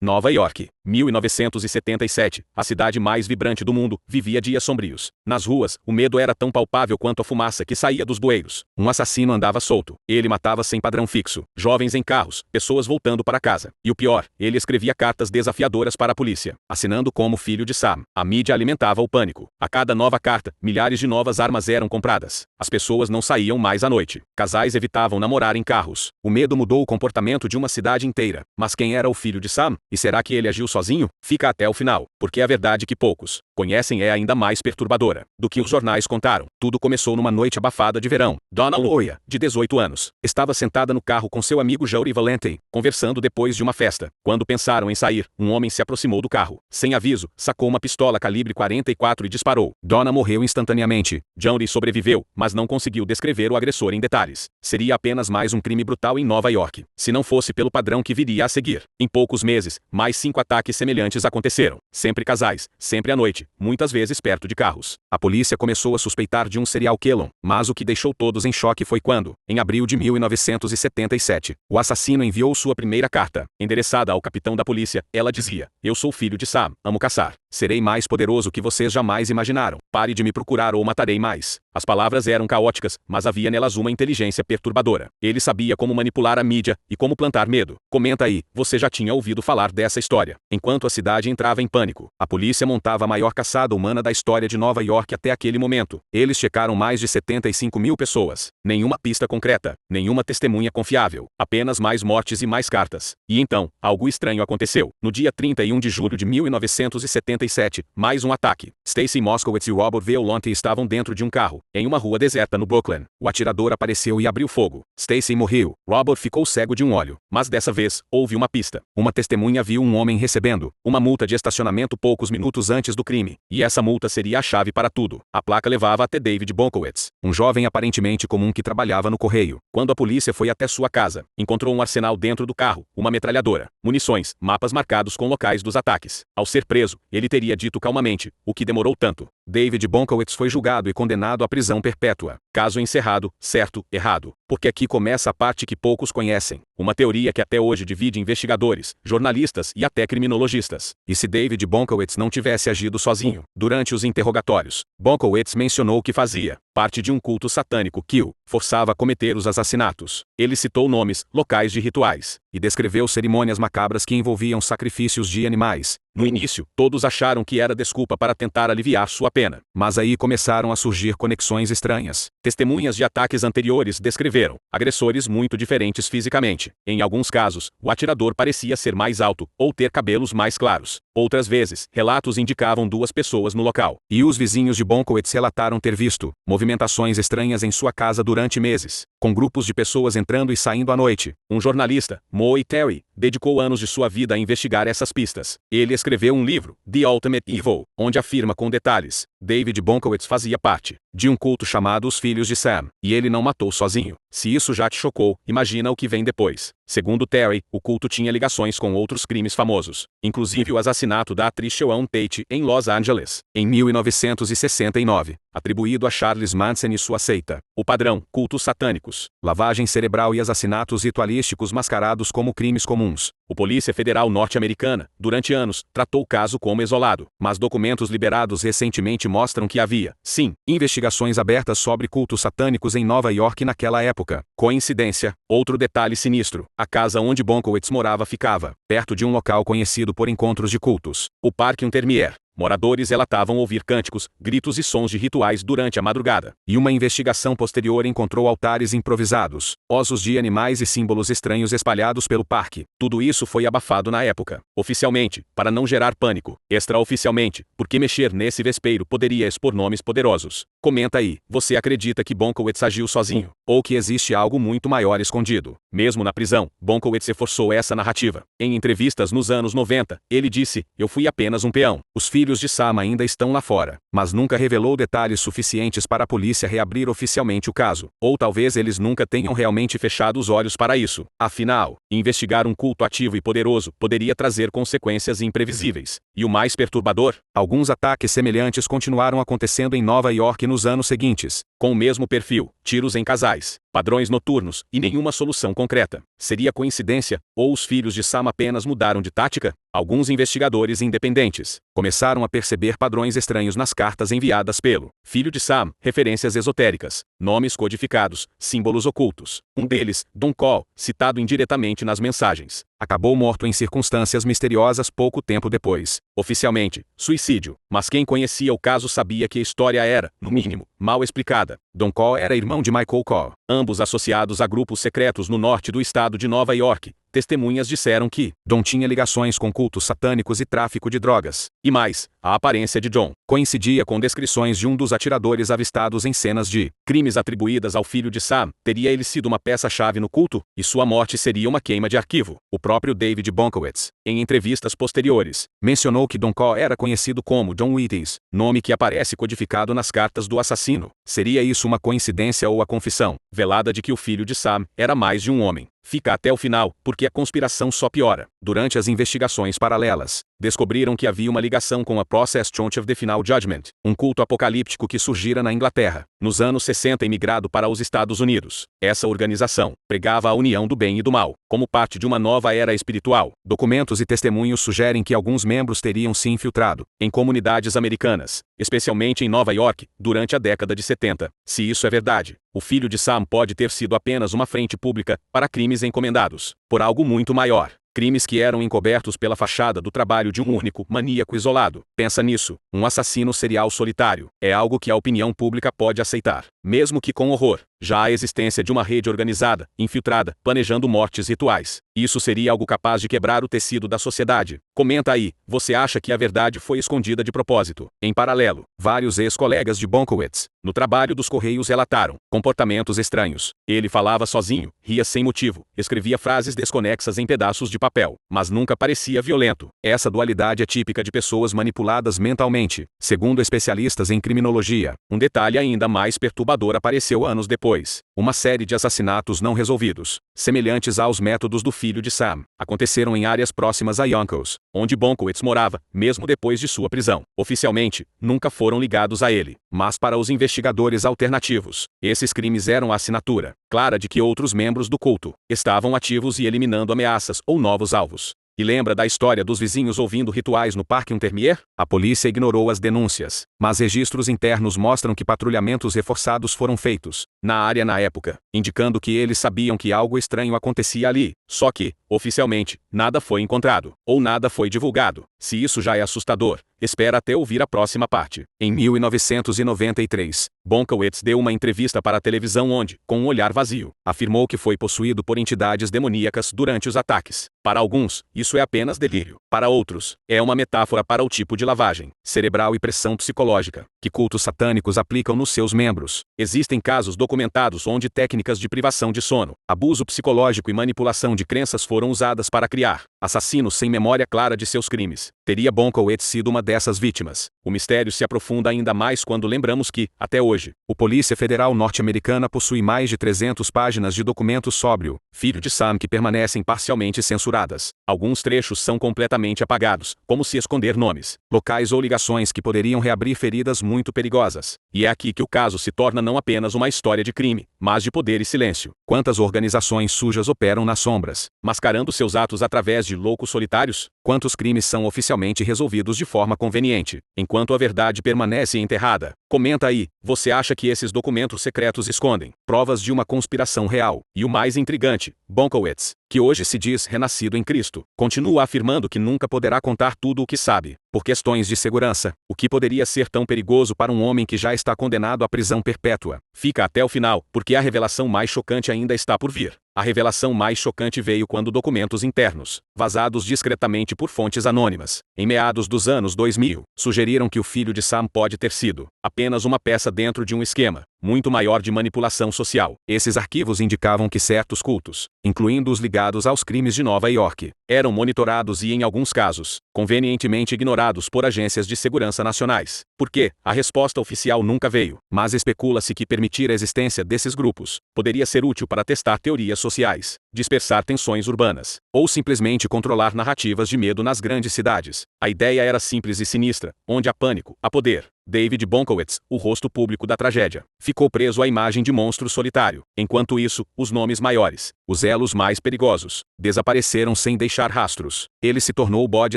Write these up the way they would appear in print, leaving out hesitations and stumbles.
Nova York, 1977, a cidade mais vibrante do mundo, vivia dias sombrios. Nas ruas, o medo era tão palpável quanto a fumaça que saía dos bueiros. Um assassino andava solto. Ele matava sem padrão fixo. Jovens em carros, pessoas voltando para casa. E o pior, ele escrevia cartas desafiadoras para a polícia, assinando como filho de Sam. A mídia alimentava o pânico. A cada nova carta, milhares de novas armas eram compradas. As pessoas não saíam mais à noite. Casais evitavam namorar em carros. O medo mudou o comportamento de uma cidade inteira. Mas quem era o filho de Sam? E será que ele agiu sozinho? Fica até o final, porque a verdade que poucos conhecem é ainda mais perturbadora do que os jornais contaram. Tudo começou numa noite abafada de verão. Donna Loya, de 18 anos, estava sentada no carro com seu amigo Joey Valente, conversando depois de uma festa. Quando pensaram em sair, um homem se aproximou do carro. Sem aviso, sacou uma pistola calibre 44 e disparou. Donna morreu instantaneamente. Joey sobreviveu, mas não conseguiu descrever o agressor em detalhes. Seria apenas mais um crime brutal em Nova York, se não fosse pelo padrão que viria a seguir. Em poucos meses, mais 5 ataques semelhantes aconteceram. Sempre casais, sempre à noite, muitas vezes perto de carros. A polícia começou a suspeitar de um serial killer, mas o que deixou todos em choque foi quando, em abril de 1977, o assassino enviou sua primeira carta. Endereçada ao capitão da polícia, ela dizia: "Eu sou filho de Sam, amo caçar. Serei mais poderoso que vocês jamais imaginaram. Pare de me procurar ou matarei mais." As palavras eram caóticas, mas havia nelas uma inteligência perturbadora. Ele sabia como manipular a mídia e como plantar medo. Comenta aí, você já tinha ouvido falar dessa história? Enquanto a cidade entrava em pânico, a polícia montava a maior caçada humana da história de Nova York até aquele momento. Eles checaram mais de 75 mil pessoas. Nenhuma pista concreta, nenhuma testemunha confiável, apenas mais mortes e mais cartas. E então, algo estranho aconteceu. No dia 31 de julho de 1977, mais um ataque. Stacy Moskowitz e Robert Violante estavam dentro de um carro, em uma rua deserta no Brooklyn. O atirador apareceu e abriu fogo. Stacy morreu. Robert ficou cego de um olho. Mas dessa vez, houve uma pista. Uma testemunha viu um homem recebendo uma multa de estacionamento poucos minutos antes do crime. E essa multa seria a chave para tudo. A placa levava até David Bonkowitz, um jovem aparentemente comum que trabalhava no correio. Quando a polícia foi até sua casa, encontrou um arsenal dentro do carro, uma metralhadora, munições, mapas marcados com locais dos ataques. Ao ser preso, ele teria dito calmamente: "O que demorou tanto?" David Bonkowitz foi julgado e condenado à prisão perpétua. Caso encerrado, certo, errado. Porque aqui começa a parte que poucos conhecem. Uma teoria que até hoje divide investigadores, jornalistas e até criminologistas. E se David Bonkowitz não tivesse agido sozinho? Durante os interrogatórios, Bonkowitz mencionou que fazia parte de um culto satânico que o forçava a cometer os assassinatos. Ele citou nomes, locais de rituais, e descreveu cerimônias macabras que envolviam sacrifícios de animais. No início, todos acharam que era desculpa para tentar aliviar sua pena. Mas aí começaram a surgir conexões estranhas. Testemunhas de ataques anteriores descreveram agressores muito diferentes fisicamente. Em alguns casos, o atirador parecia ser mais alto, ou ter cabelos mais claros. Outras vezes, relatos indicavam 2 pessoas no local. E os vizinhos de Bonkowitz relataram ter visto movimentações estranhas em sua casa durante meses, com grupos de pessoas entrando e saindo à noite. Um jornalista, Moe Terry, dedicou anos de sua vida a investigar essas pistas. Ele escreveu um livro, The Ultimate Evil, onde afirma com detalhes: David Bonkowitz fazia parte de um culto chamado Os Filhos de Sam, e ele não matou sozinho. Se isso já te chocou, imagina o que vem depois. Segundo Terry, o culto tinha ligações com outros crimes famosos, inclusive o assassinato da atriz Sharon Tate em Los Angeles, em 1969, atribuído a Charles Manson e sua seita. O padrão: cultos satânicos, lavagem cerebral e assassinatos ritualísticos mascarados como crimes comuns. O Polícia Federal norte-americana, durante anos, tratou o caso como isolado, mas documentos liberados recentemente mostram que havia, sim, investigações abertas sobre cultos satânicos em Nova York naquela época. Coincidência? Outro detalhe sinistro: a casa onde Bonkowitz morava ficava perto de um local conhecido por encontros de cultos, o Parque Untermaier. Moradores relatavam ouvir cânticos, gritos e sons de rituais durante a madrugada. E uma investigação posterior encontrou altares improvisados, ossos de animais e símbolos estranhos espalhados pelo parque. Tudo isso foi abafado na época. Oficialmente, para não gerar pânico. Extraoficialmente, porque mexer nesse vespeiro poderia expor nomes poderosos. Comenta aí, você acredita que Bonkowitz agiu sozinho? Ou que existe algo muito maior escondido? Mesmo na prisão, Bonkowitz reforçou essa narrativa. Em entrevistas nos anos 90, ele disse: "Eu fui apenas um peão. Os filhos de Sam ainda estão lá fora." Mas nunca revelou detalhes suficientes para a polícia reabrir oficialmente o caso. Ou talvez eles nunca tenham realmente fechado os olhos para isso. Afinal, investigar um culto ativo e poderoso poderia trazer consequências imprevisíveis. E o mais perturbador? Alguns ataques semelhantes continuaram acontecendo em Nova York nos anos seguintes, com o mesmo perfil: tiros em casais, padrões noturnos e nenhuma solução concreta. Seria coincidência, ou os filhos de Sam apenas mudaram de tática? Alguns investigadores independentes começaram a perceber padrões estranhos nas cartas enviadas pelo filho de Sam, referências esotéricas, nomes codificados, símbolos ocultos. Um deles, Don Call, citado indiretamente nas mensagens, acabou morto em circunstâncias misteriosas pouco tempo depois. Oficialmente, suicídio, mas quem conhecia o caso sabia que a história era, no mínimo, mal explicada. Don Call era irmão de Michael Call, ambos associados a grupos secretos no norte do estado de Nova York. Testemunhas disseram que Don tinha ligações com cultos satânicos e tráfico de drogas. E mais, a aparência de John coincidia com descrições de um dos atiradores avistados em cenas de crimes atribuídas ao filho de Sam. Teria ele sido uma peça-chave no culto? E sua morte seria uma queima de arquivo? O próprio David Bonkowitz, em entrevistas posteriores, mencionou que Don Call era conhecido como John Withers, nome que aparece codificado nas cartas do assassino. Seria isso uma coincidência ou a confissão velada de que o filho de Sam era mais de um homem? Fica até o final, porque a conspiração só piora. Durante as investigações paralelas, descobriram que havia uma ligação com a Process Church of the Final Judgment, um culto apocalíptico que surgira na Inglaterra, nos anos 60 e migrado para os Estados Unidos. Essa organização pregava a união do bem e do mal, como parte de uma nova era espiritual. Documentos e testemunhos sugerem que alguns membros teriam se infiltrado em comunidades americanas, especialmente em Nova York, durante a década de 70. Se isso é verdade, o filho de Sam pode ter sido apenas uma frente pública para crimes encomendados por algo muito maior. Crimes que eram encobertos pela fachada do trabalho de um único maníaco isolado. Pensa nisso, um assassino serial solitário. É algo que a opinião pública pode aceitar, mesmo que com horror. Já a existência de uma rede organizada, infiltrada, planejando mortes rituais. Isso seria algo capaz de quebrar o tecido da sociedade. Comenta aí, você acha que a verdade foi escondida de propósito? Em paralelo, vários ex-colegas de Bonkowitz, no trabalho dos Correios, relataram comportamentos estranhos. Ele falava sozinho, ria sem motivo, escrevia frases desconexas em pedaços de papel, mas nunca parecia violento. Essa dualidade é típica de pessoas manipuladas mentalmente. Segundo especialistas em criminologia, um detalhe ainda mais perturbador apareceu anos depois. Uma série de assassinatos não resolvidos, semelhantes aos métodos do filho de Sam, aconteceram em áreas próximas a Yonkers, onde Bonkowitz morava, mesmo depois de sua prisão. Oficialmente, nunca foram ligados a ele, mas para os investigadores alternativos, esses crimes eram a assinatura clara de que outros membros do culto estavam ativos e eliminando ameaças ou novos alvos. E lembra da história dos vizinhos ouvindo rituais no Parque Untermeer? A polícia ignorou as denúncias, mas registros internos mostram que patrulhamentos reforçados foram feitos na área na época, indicando que eles sabiam que algo estranho acontecia ali. Só que, oficialmente, nada foi encontrado, ou nada foi divulgado. Se isso já é assustador, espera até ouvir a próxima parte. Em 1993, Bonkowitz deu uma entrevista para a televisão onde, com um olhar vazio, afirmou que foi possuído por entidades demoníacas durante os ataques. Para alguns, isso é apenas delírio. Para outros, é uma metáfora para o tipo de lavagem cerebral e pressão psicológica que cultos satânicos aplicam nos seus membros. Existem casos documentados onde técnicas de privação de sono, abuso psicológico e manipulação de crenças foram usadas para criar assassinos sem memória clara de seus crimes. Teria Bonkowitz sido uma dessas vítimas? O mistério se aprofunda ainda mais quando lembramos que, até hoje, a Polícia Federal norte-americana possui mais de 300 páginas de documentos sobre o filho de Sam que permanecem parcialmente censuradas. Alguns trechos são completamente apagados, como se esconder nomes, locais ou ligações que poderiam reabrir feridas muito perigosas. E é aqui que o caso se torna não apenas uma história de crime, mas de poder e silêncio. Quantas organizações sujas operam nas sombras, mascarando seus atos através de loucos solitários? Quantos crimes são oficialmente resolvidos de forma conveniente, enquanto a verdade permanece enterrada? Comenta aí, você acha que esses documentos secretos escondem provas de uma conspiração real? E o mais intrigante, Bonkowitz, que hoje se diz renascido em Cristo, continua afirmando que nunca poderá contar tudo o que sabe, por questões de segurança. O que poderia ser tão perigoso para um homem que já está condenado à prisão perpétua? Fica até o final, porque a revelação mais chocante ainda está por vir. A revelação mais chocante veio quando documentos internos, vazados discretamente por fontes anônimas, em meados dos anos 2000, sugeriram que o filho de Sam pode ter sido apenas uma peça dentro de um esquema muito maior de manipulação social. Esses arquivos indicavam que certos cultos, incluindo os ligados aos crimes de Nova York, eram monitorados e, em alguns casos, convenientemente ignorados por agências de segurança nacionais. Por quê? A resposta oficial nunca veio, mas especula-se que permitir a existência desses grupos poderia ser útil para testar teorias sociais, dispersar tensões urbanas, ou simplesmente controlar narrativas de medo nas grandes cidades. A ideia era simples e sinistra: onde há pânico, há poder. David Bonkowitz, o rosto público da tragédia, ficou preso à imagem de monstro solitário. Enquanto isso, os nomes maiores, os elos mais perigosos, desapareceram sem deixar rastros. Ele se tornou o bode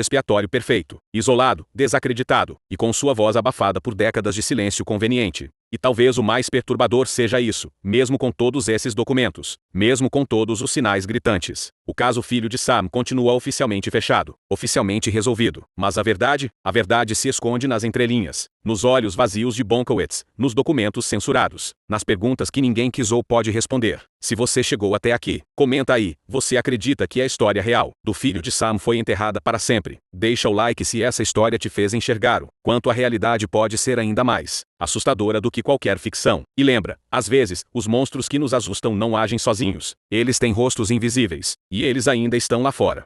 expiatório perfeito, isolado, desacreditado, e com sua voz abafada por décadas de silêncio conveniente. E talvez o mais perturbador seja isso, mesmo com todos esses documentos, mesmo com todos os sinais gritantes, o caso Filho de Sam continua oficialmente fechado, oficialmente resolvido. Mas a verdade se esconde nas entrelinhas, nos olhos vazios de Bonkowitz, nos documentos censurados, nas perguntas que ninguém quis ou pode responder. Se você chegou até aqui, comenta aí, você acredita que a história real do Filho de Sam foi enterrada para sempre? Deixa o like se essa história te fez enxergar o quanto a realidade pode ser ainda mais assustadora do que qualquer ficção. E lembra, às vezes, os monstros que nos assustam não agem sozinhos. Eles têm rostos invisíveis, e eles ainda estão lá fora.